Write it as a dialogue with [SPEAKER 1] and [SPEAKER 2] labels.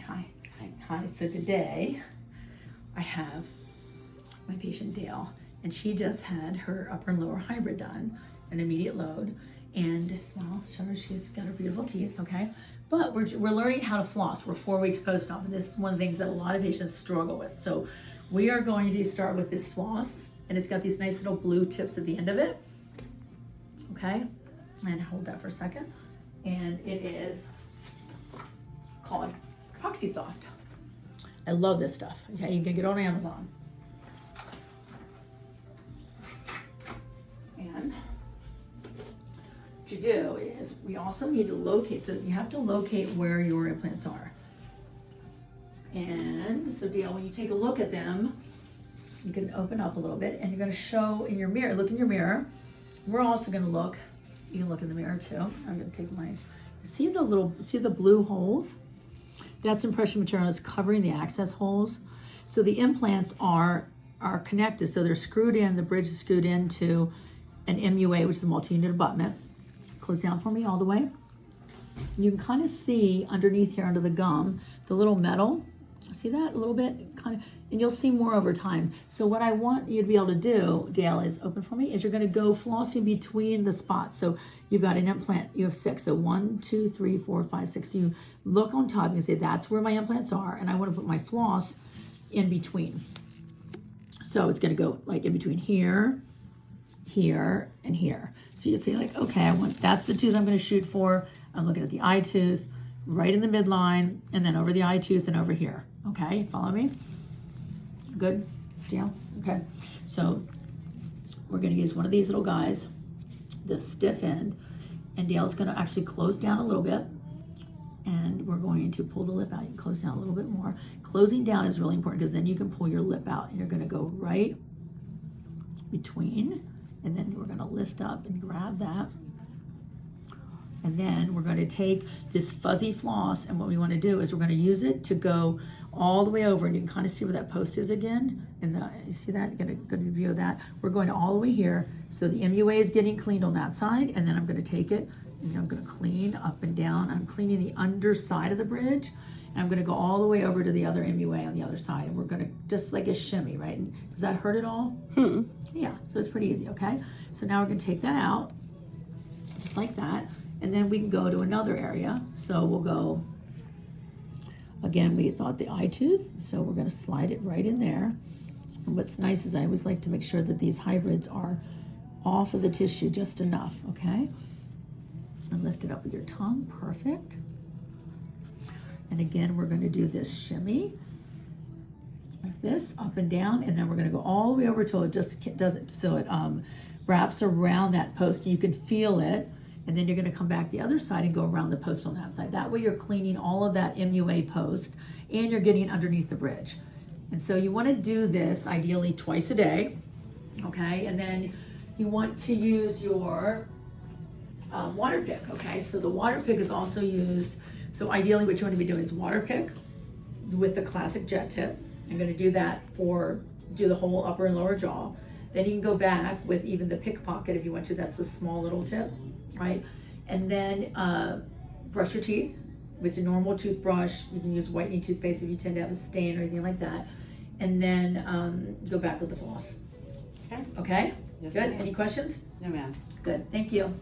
[SPEAKER 1] hi. Hi. So today I have my patient Dale, and she just had her upper and lower hybrid done, an immediate load, and smile, show her she's got her beautiful teeth, okay? But we're learning how to floss. We're 4 weeks post-op, and this is one of the things that a lot of patients struggle with. So we are going to start with this floss, and it's got these nice little blue tips at the end of it, okay? And hold that for a second. And it is called Proxy Soft. I love this stuff. Okay, you can get it on Amazon. And what you do is we also need to locate, so you have to locate where your implants are. And so Dale, when you take a look at them, you can open up a little bit and you're gonna show in your mirror, look in your mirror. We're also gonna look, you can look in the mirror too. I'm gonna take my, see the blue holes? That's impression material that's covering the access holes. So the implants are connected, so they're screwed in, the bridge is screwed into an MUA, which is a multi-unit abutment. Close down for me all the way. You can kind of see underneath here, under the gum, the little metal. See that a little bit? Kind of, and you'll see more over time. So what I want you to be able to do, Dale, is open for me, is you're gonna go flossing between the spots. So you've got an implant, you have 6. So 1, 2, 3, 4, 5, 6. So you look on top, you can say that's where my implants are, and I wanna put my floss in between. So it's gonna go like in between here, here, and here. So you'd say like, okay, that's the tooth I'm gonna shoot for. I'm looking at the eye tooth, right in the midline, and then over the eye tooth and over here. Okay, follow me? Good, Dale? Okay, so we're gonna use one of these little guys, the stiff end, and Dale's gonna actually close down a little bit, and we're going to pull the lip out. You can close down a little bit more. Closing down is really important because then you can pull your lip out, and you're gonna go right between, and then we're gonna lift up and grab that. And then we're going to take this fuzzy floss, and what we want to do is we're going to use it to go all the way over, and you can kind of see where that post is again. And you see that? You're going to get a view of that. We're going all the way here. So the MUA is getting cleaned on that side, and then I'm going to take it and I'm going to clean up and down. I'm cleaning the underside of the bridge, and I'm going to go all the way over to the other MUA on the other side, and we're going to just like a shimmy, right? And does that hurt at all? Yeah, so it's pretty easy, okay? So now we're going to take that out, just like that. And then we can go to another area. So we'll go, again, we thought the eye tooth, so we're gonna slide it right in there. And what's nice is I always like to make sure that these hybrids are off of the tissue just enough, okay? And lift it up with your tongue, perfect. And again, we're gonna do this shimmy, like this, up and down, and then we're gonna go all the way over till it just doesn't, so it wraps around that post, and you can feel it. And then you're gonna come back the other side and go around the post on that side. That way you're cleaning all of that MUA post and you're getting underneath the bridge. And so you wanna do this ideally twice a day, okay? And then you want to use your Waterpik, okay? So the Waterpik is also used, so ideally what you wanna be doing is Waterpik with the classic jet tip. I'm gonna do that do the whole upper and lower jaw. Then you can go back with even the pickpocket if you want to, that's the small little tip. Right? And then brush your teeth with your normal toothbrush. You can use whitening toothpaste if you tend to have a stain or anything like that. And then go back with the floss.
[SPEAKER 2] Okay.
[SPEAKER 1] Okay?
[SPEAKER 2] Yes,
[SPEAKER 1] Good.
[SPEAKER 2] ma'am.
[SPEAKER 1] Any questions?
[SPEAKER 2] No, ma'am.
[SPEAKER 1] Good. Thank you.